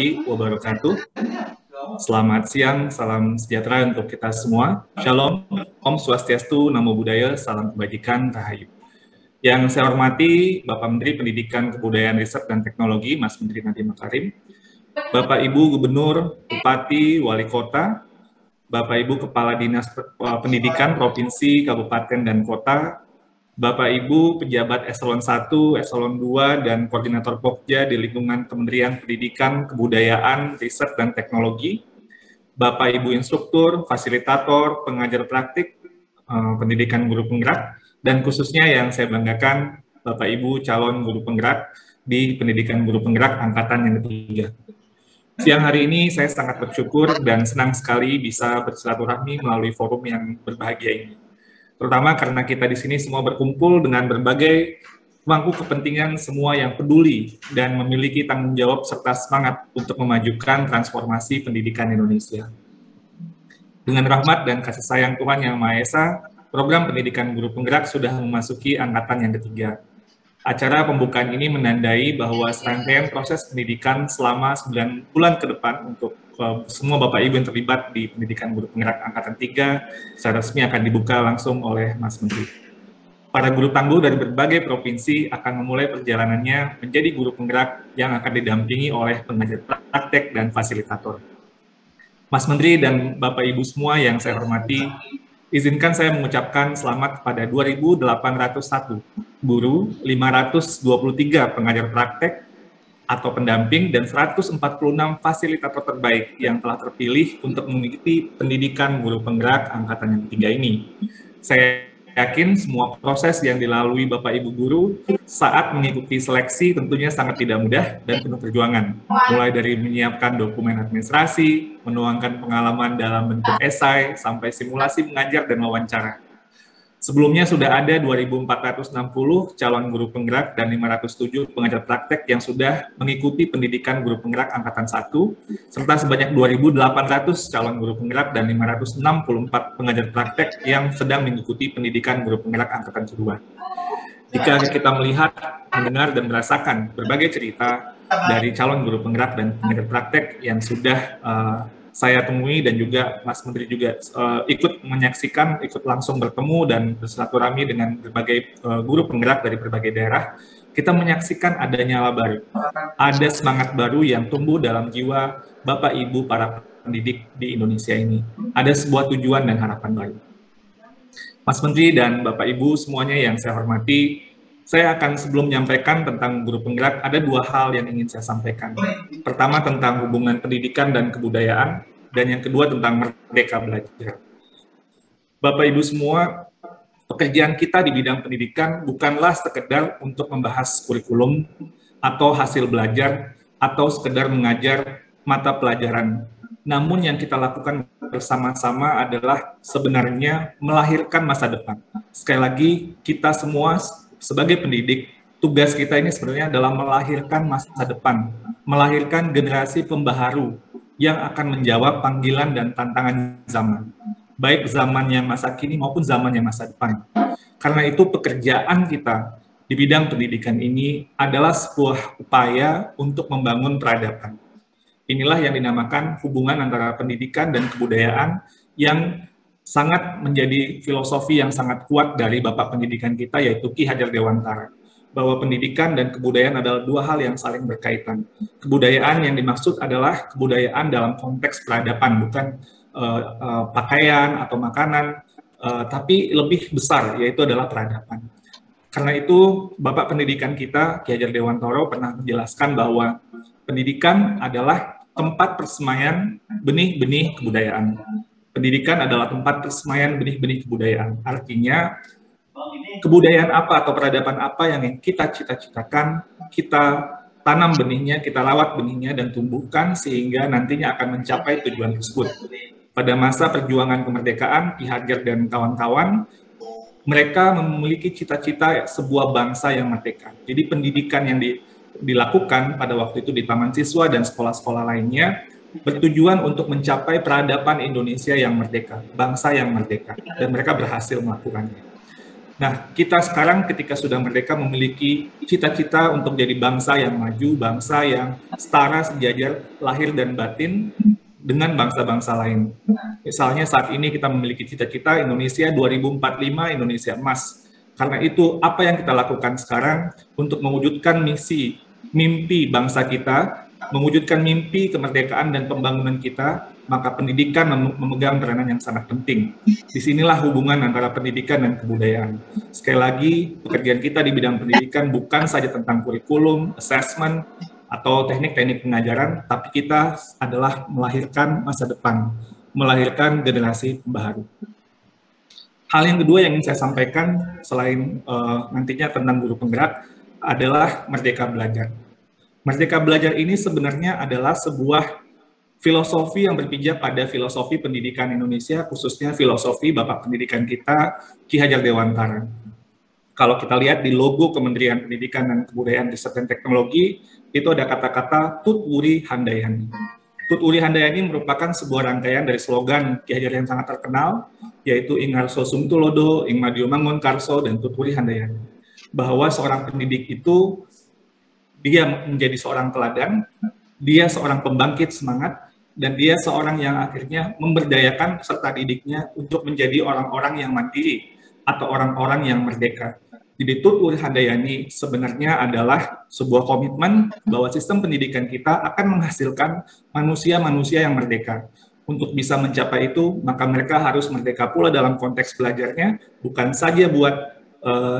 warahmatullahi wabarakatuh. Selamat siang, salam sejahtera untuk kita semua. Shalom, Om Swastiastu, Namo Buddhaya, salam kebajikan, Rahayu. Yang saya hormati Bapak Menteri Pendidikan, Kebudayaan, Riset, dan Teknologi, Mas Menteri Nadiem Makarim, Bapak Ibu Gubernur, Bupati, Wali Kota, Bapak Ibu Kepala Dinas Pendidikan Provinsi, Kabupaten, dan Kota, Bapak Ibu pejabat eselon 1, eselon 2, dan koordinator Pokja di lingkungan Kementerian Pendidikan, Kebudayaan, Riset, dan Teknologi, Bapak Ibu instruktur, fasilitator, pengajar praktik, pendidikan guru penggerak, dan khususnya yang saya banggakan, Bapak Ibu calon guru penggerak di pendidikan guru penggerak angkatan yang ketiga. Siang hari ini saya sangat bersyukur dan senang sekali bisa bersilaturahmi melalui forum yang berbahagia ini. Terutama karena kita di sini semua berkumpul dengan berbagai pemangku kepentingan semua yang peduli dan memiliki tanggung jawab serta semangat untuk memajukan transformasi pendidikan Indonesia. Dengan rahmat dan kasih sayang Tuhan Yang Maha Esa, program pendidikan guru penggerak sudah memasuki angkatan yang ketiga. Acara pembukaan ini menandai bahwa serangkaian proses pendidikan selama 9 bulan ke depan untuk semua Bapak Ibu yang terlibat di pendidikan guru penggerak angkatan 3 secara resmi akan dibuka langsung oleh Mas Menteri. Para guru tangguh dari berbagai provinsi akan memulai perjalanannya menjadi guru penggerak yang akan didampingi oleh pengajar praktek dan fasilitator. Mas Menteri dan Bapak Ibu semua yang saya hormati, izinkan saya mengucapkan selamat kepada 2.801 guru, 523 pengajar praktek atau pendamping, dan 146 fasilitator terbaik yang telah terpilih untuk mengikuti pendidikan guru penggerak angkatan yang ketiga ini. Saya yakin semua proses yang dilalui Bapak Ibu guru saat mengikuti seleksi tentunya sangat tidak mudah dan penuh perjuangan. Mulai dari menyiapkan dokumen administrasi, menuangkan pengalaman dalam bentuk esai, sampai simulasi mengajar dan wawancara. Sebelumnya sudah ada 2.460 calon guru penggerak dan 507 pengajar praktek yang sudah mengikuti pendidikan guru penggerak angkatan 1, serta sebanyak 2.800 calon guru penggerak dan 564 pengajar praktek yang sedang mengikuti pendidikan guru penggerak angkatan kedua. Jika kita melihat, mendengar, dan merasakan berbagai cerita dari calon guru penggerak dan pengajar praktek yang sudah saya temui dan juga Mas Menteri juga ikut menyaksikan, ikut langsung bertemu dan bersilaturahmi dengan berbagai guru penggerak dari berbagai daerah, kita menyaksikan ada nyala baru, ada semangat baru yang tumbuh dalam jiwa Bapak Ibu para pendidik di Indonesia ini. Ada sebuah tujuan dan harapan baru. Mas Menteri dan Bapak Ibu semuanya yang saya hormati, saya akan sebelum menyampaikan tentang guru penggerak, ada dua hal yang ingin saya sampaikan. Pertama tentang hubungan pendidikan dan kebudayaan, dan yang kedua tentang merdeka belajar. Bapak Ibu semua, pekerjaan kita di bidang pendidikan bukanlah sekedar untuk membahas kurikulum atau hasil belajar atau sekedar mengajar mata pelajaran. Namun yang kita lakukan bersama-sama adalah sebenarnya melahirkan masa depan. Sekali lagi, kita semua sebagai pendidik, tugas kita ini sebenarnya adalah melahirkan masa depan, melahirkan generasi pembaharu yang akan menjawab panggilan dan tantangan zaman, baik zamannya masa kini maupun zamannya masa depan. Karena itu pekerjaan kita di bidang pendidikan ini adalah sebuah upaya untuk membangun peradaban. Inilah yang dinamakan hubungan antara pendidikan dan kebudayaan yang sangat menjadi filosofi yang sangat kuat dari Bapak Pendidikan kita, yaitu Ki Hajar Dewantara, bahwa pendidikan dan kebudayaan adalah dua hal yang saling berkaitan. Kebudayaan yang dimaksud adalah kebudayaan dalam konteks peradaban, bukan pakaian atau makanan, tapi lebih besar, yaitu adalah peradaban. Karena itu, Bapak Pendidikan kita, Ki Hajar Dewantara, pernah menjelaskan bahwa pendidikan adalah tempat persemaian benih-benih kebudayaan. Pendidikan adalah tempat persemaian benih-benih kebudayaan. Artinya, kebudayaan apa atau peradaban apa yang kita cita-citakan, kita tanam benihnya, kita rawat benihnya dan tumbuhkan sehingga nantinya akan mencapai tujuan tersebut. Pada masa perjuangan kemerdekaan, Ki Hajar dan kawan-kawan, mereka memiliki cita-cita sebuah bangsa yang merdeka. Jadi pendidikan yang dilakukan pada waktu itu di taman siswa dan sekolah-sekolah lainnya bertujuan untuk mencapai peradaban Indonesia yang merdeka, bangsa yang merdeka, dan mereka berhasil melakukannya. Nah, kita sekarang ketika sudah merdeka memiliki cita-cita untuk jadi bangsa yang maju, bangsa yang setara sejajar lahir dan batin dengan bangsa-bangsa lain. Misalnya saat ini kita memiliki cita-cita Indonesia 2045 Indonesia emas. Karena itu apa yang kita lakukan sekarang untuk mewujudkan mimpi bangsa kita, mewujudkan mimpi kemerdekaan dan pembangunan kita, maka pendidikan memegang peranan yang sangat penting. Disinilah hubungan antara pendidikan dan kebudayaan. Sekali lagi, pekerjaan kita di bidang pendidikan bukan saja tentang kurikulum, assessment, atau teknik-teknik pengajaran, tapi kita adalah melahirkan masa depan, melahirkan generasi baru. Hal yang kedua yang ingin saya sampaikan selain nantinya tentang guru penggerak adalah Merdeka Belajar. Merdeka Belajar ini sebenarnya adalah sebuah filosofi yang berpijak pada filosofi pendidikan Indonesia, khususnya filosofi Bapak Pendidikan kita, Ki Hajar Dewantara. Kalau kita lihat di logo Kementerian Pendidikan dan Kebudayaan Riset dan Teknologi, itu ada kata-kata Tut Wuri Handayani. Tut Wuri Handayani merupakan sebuah rangkaian dari slogan Ki Hajar yang sangat terkenal, yaitu Ing Harso Sumtulodo, Ing Madio Mangun Karso, dan Tut Wuri Handayani. Bahwa seorang pendidik itu, dia menjadi seorang teladan, dia seorang pembangkit semangat, dan dia seorang yang akhirnya memberdayakan peserta didiknya untuk menjadi orang-orang yang mandiri atau orang-orang yang merdeka. Jadi Tut Wuri Handayani sebenarnya adalah sebuah komitmen bahwa sistem pendidikan kita akan menghasilkan manusia-manusia yang merdeka. Untuk bisa mencapai itu, maka mereka harus merdeka pula dalam konteks belajarnya, bukan saja buat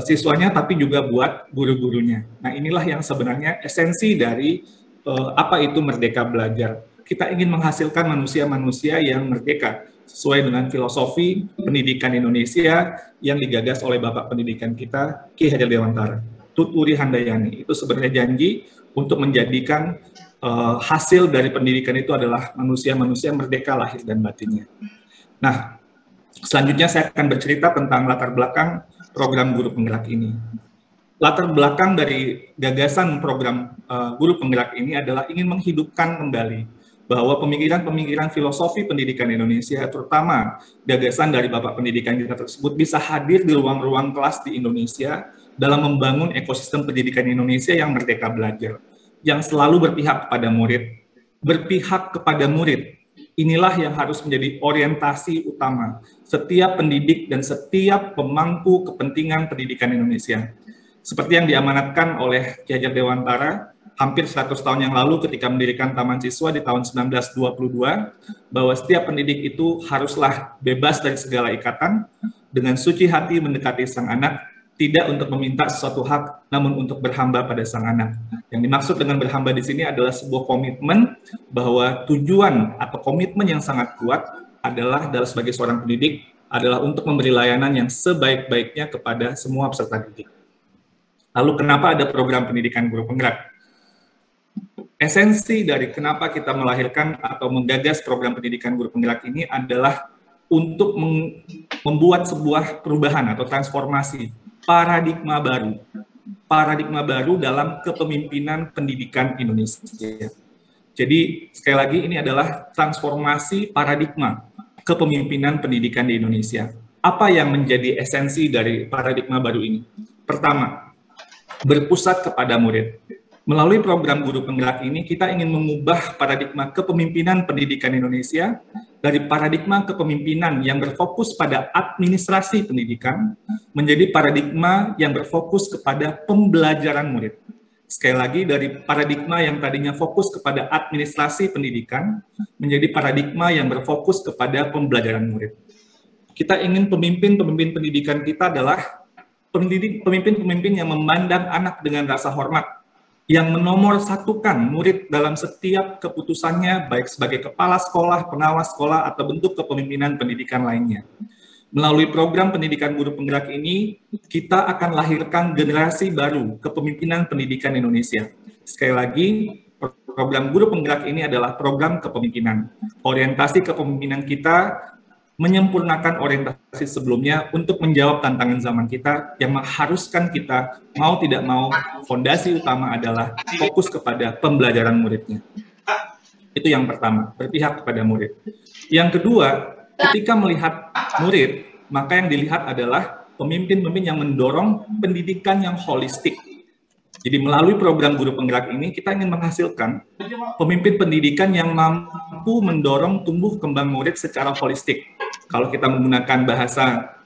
siswanya, tapi juga buat guru-gurunya. Nah, inilah yang sebenarnya esensi dari apa itu Merdeka Belajar. Kita ingin menghasilkan manusia-manusia yang merdeka, sesuai dengan filosofi pendidikan Indonesia yang digagas oleh Bapak Pendidikan kita, Ki Hajar Dewantara. Tut Wuri Handayani, itu sebenarnya janji untuk menjadikan hasil dari pendidikan itu adalah manusia-manusia merdeka lahir dan batinnya. Nah, selanjutnya saya akan bercerita tentang latar belakang program Guru Penggerak ini. Latar belakang dari gagasan program Guru Penggerak ini adalah ingin menghidupkan kembali bahwa pemikiran-pemikiran filosofi pendidikan Indonesia, terutama gagasan dari Bapak Pendidikan kita tersebut, bisa hadir di ruang-ruang kelas di Indonesia dalam membangun ekosistem pendidikan Indonesia yang merdeka belajar, yang selalu berpihak kepada murid. Berpihak kepada murid, inilah yang harus menjadi orientasi utama setiap pendidik dan setiap pemangku kepentingan pendidikan Indonesia. Seperti yang diamanatkan oleh Ki Hajar Dewantara hampir 100 tahun yang lalu ketika mendirikan Taman Siswa di tahun 1922, bahwa setiap pendidik itu haruslah bebas dari segala ikatan, dengan suci hati mendekati sang anak, tidak untuk meminta sesuatu hak, namun untuk berhamba pada sang anak. Yang dimaksud dengan berhamba di sini adalah sebuah komitmen bahwa tujuan atau komitmen yang sangat kuat adalah sebagai seorang pendidik adalah untuk memberi layanan yang sebaik-baiknya kepada semua peserta didik. Lalu kenapa ada program pendidikan guru penggerak? Esensi dari kenapa kita melahirkan atau menggagas program pendidikan guru penggerak ini adalah untuk membuat sebuah perubahan atau transformasi paradigma baru dalam kepemimpinan pendidikan Indonesia. Jadi sekali lagi ini adalah transformasi paradigma kepemimpinan pendidikan di Indonesia. Apa yang menjadi esensi dari paradigma baru ini? Pertama, berpusat kepada murid. Melalui program Guru Penggerak ini, kita ingin mengubah paradigma kepemimpinan pendidikan Indonesia dari paradigma kepemimpinan yang berfokus pada administrasi pendidikan menjadi paradigma yang berfokus kepada pembelajaran murid. Sekali lagi, dari paradigma yang tadinya fokus kepada administrasi pendidikan menjadi paradigma yang berfokus kepada pembelajaran murid. Kita ingin pemimpin-pemimpin pendidikan kita adalah pemimpin-pemimpin yang memandang anak dengan rasa hormat, yang menomorsatukan murid dalam setiap keputusannya, baik sebagai kepala sekolah, pengawas sekolah, atau bentuk kepemimpinan pendidikan lainnya. Melalui program pendidikan guru penggerak ini, kita akan lahirkan generasi baru kepemimpinan pendidikan Indonesia. Sekali lagi, program guru penggerak ini adalah program kepemimpinan. Orientasi kepemimpinan kita menyempurnakan orientasi sebelumnya untuk menjawab tantangan zaman kita yang mengharuskan kita mau tidak mau fondasi utama adalah fokus kepada pembelajaran muridnya. Itu yang pertama, berpihak kepada murid. Yang kedua, ketika melihat murid, maka yang dilihat adalah pemimpin-pemimpin yang mendorong pendidikan yang holistik. Jadi melalui program guru penggerak ini kita ingin menghasilkan pemimpin pendidikan yang mampu mendorong tumbuh kembang murid secara holistik. Kalau kita menggunakan bahasa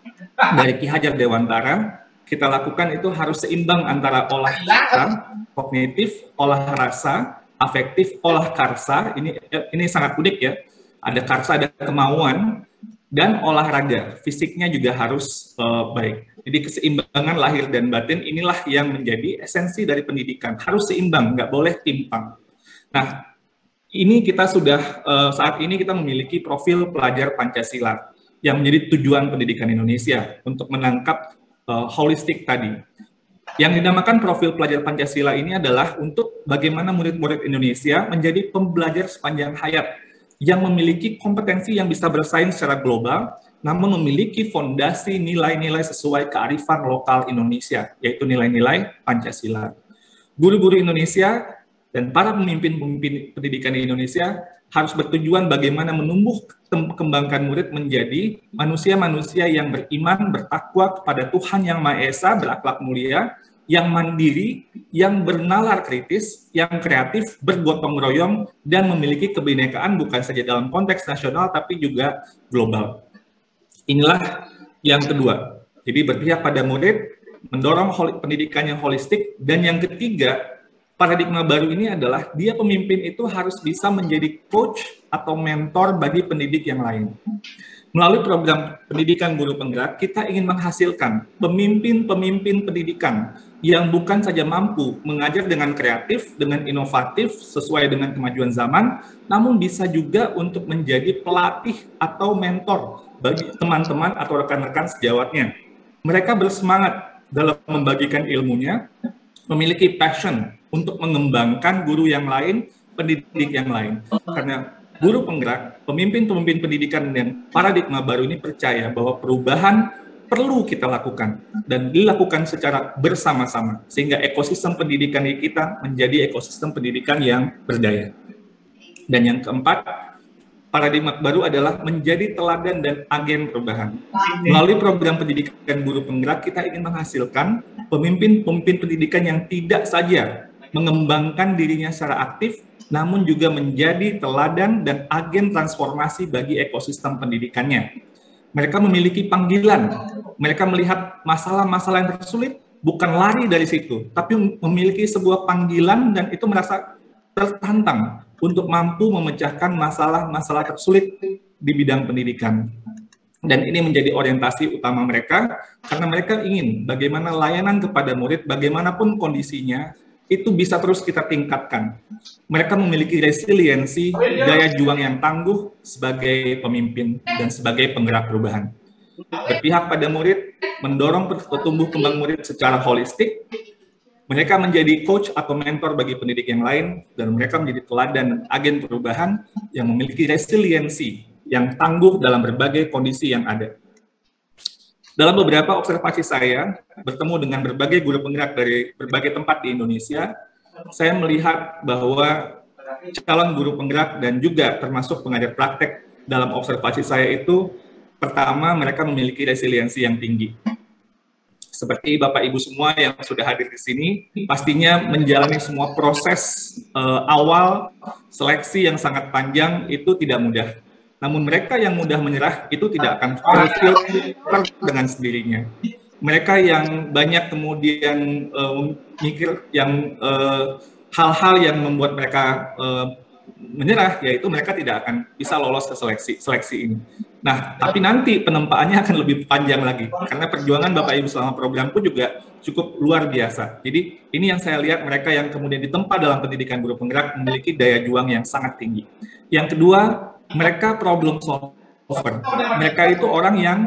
dari Ki Hajar Dewantara, kita lakukan itu harus seimbang antara olah kata, kognitif, olah rasa, afektif, olah karsa. Ini sangat unik ya. Ada karsa, ada kemauan, dan olahraga. Fisiknya juga harus baik. Jadi keseimbangan lahir dan batin inilah yang menjadi esensi dari pendidikan. Harus seimbang, nggak boleh timpang. Nah, ini kita sudah saat ini kita memiliki profil pelajar Pancasila yang menjadi tujuan pendidikan Indonesia untuk menangkap holistik tadi. Yang dinamakan profil pelajar Pancasila ini adalah untuk bagaimana murid-murid Indonesia menjadi pembelajar sepanjang hayat yang memiliki kompetensi yang bisa bersaing secara global, namun memiliki fondasi nilai-nilai sesuai kearifan lokal Indonesia, yaitu nilai-nilai Pancasila. Guru-guru Indonesia dan para pemimpin-pemimpin pendidikan di Indonesia harus bertujuan bagaimana menumbuh kembangkan murid menjadi manusia-manusia yang beriman, bertakwa kepada Tuhan Yang Maha Esa, berakhlak mulia, yang mandiri, yang bernalar kritis, yang kreatif, bergotong royong, dan memiliki kebinekaan bukan saja dalam konteks nasional, tapi juga global. Inilah yang kedua. Jadi berpihak pada murid, mendorong pendidikan yang holistik, dan yang ketiga, paradigma baru ini adalah dia pemimpin itu harus bisa menjadi coach atau mentor bagi pendidik yang lain. Melalui program pendidikan guru penggerak, kita ingin menghasilkan pemimpin-pemimpin pendidikan yang bukan saja mampu mengajar dengan kreatif, dengan inovatif, sesuai dengan kemajuan zaman, namun bisa juga untuk menjadi pelatih atau mentor bagi teman-teman atau rekan-rekan sejawatnya. Mereka bersemangat dalam membagikan ilmunya, memiliki passion untuk mengembangkan guru yang lain, pendidik yang lain. Karena guru penggerak, pemimpin-pemimpin pendidikan dan paradigma baru ini percaya bahwa perubahan perlu kita lakukan dan dilakukan secara bersama-sama sehingga ekosistem pendidikan kita menjadi ekosistem pendidikan yang berdaya. Dan yang keempat, paradigma baru adalah menjadi teladan dan agen perubahan. Melalui program pendidikan guru penggerak, kita ingin menghasilkan pemimpin-pemimpin pendidikan yang tidak saja mengembangkan dirinya secara aktif, namun juga menjadi teladan dan agen transformasi bagi ekosistem pendidikannya. Mereka memiliki panggilan, mereka melihat masalah-masalah yang tersulit, bukan lari dari situ, tapi memiliki sebuah panggilan dan itu merasa tertantang untuk mampu memecahkan masalah-masalah tersulit di bidang pendidikan. Dan ini menjadi orientasi utama mereka, karena mereka ingin bagaimana layanan kepada murid, bagaimanapun kondisinya, itu bisa terus kita tingkatkan. Mereka memiliki resiliensi, daya juang yang tangguh sebagai pemimpin dan sebagai penggerak perubahan. Berpihak pada murid, mendorong pertumbuh kembang murid secara holistik, mereka menjadi coach atau mentor bagi pendidik yang lain, dan mereka menjadi teladan dan agen perubahan yang memiliki resiliensi yang tangguh dalam berbagai kondisi yang ada. Dalam beberapa observasi saya, bertemu dengan berbagai guru penggerak dari berbagai tempat di Indonesia, saya melihat bahwa calon guru penggerak dan juga termasuk pengajar praktek dalam observasi saya itu, pertama mereka memiliki resiliensi yang tinggi. Seperti Bapak Ibu semua yang sudah hadir di sini, pastinya menjalani semua proses awal seleksi yang sangat panjang itu tidak mudah. Namun mereka yang mudah menyerah itu tidak akan terfilter dengan sendirinya. Mereka yang banyak kemudian mikir yang hal-hal yang membuat mereka menyerah, yaitu mereka tidak akan bisa lolos ke seleksi ini. Nah, tapi nanti penempaannya akan lebih panjang lagi, karena perjuangan Bapak Ibu selama program pun juga cukup luar biasa. Jadi ini yang saya lihat, mereka yang kemudian ditempa dalam pendidikan guru penggerak memiliki daya juang yang sangat tinggi. Yang kedua, mereka problem solver. Mereka itu orang yang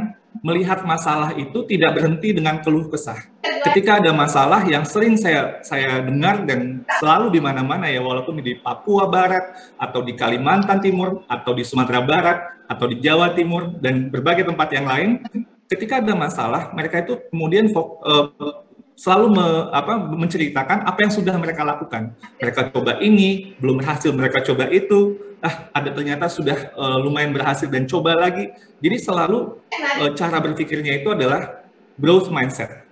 melihat masalah itu tidak berhenti dengan keluh kesah. Ketika ada masalah yang sering saya dengar dan selalu di mana-mana ya, walaupun di Papua Barat atau di Kalimantan Timur atau di Sumatera Barat atau di Jawa Timur dan berbagai tempat yang lain, ketika ada masalah mereka itu kemudian selalu menceritakan apa yang sudah mereka lakukan. Mereka coba ini, belum berhasil, mereka coba itu, ada ternyata sudah lumayan berhasil dan coba lagi. Jadi selalu cara berpikirnya itu adalah growth mindset.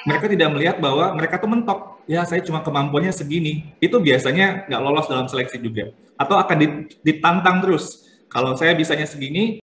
Mereka tidak melihat bahwa mereka tuh mentok, ya saya cuma kemampuannya segini, itu biasanya nggak lolos dalam seleksi juga, atau akan ditantang terus. Kalau saya bisanya segini,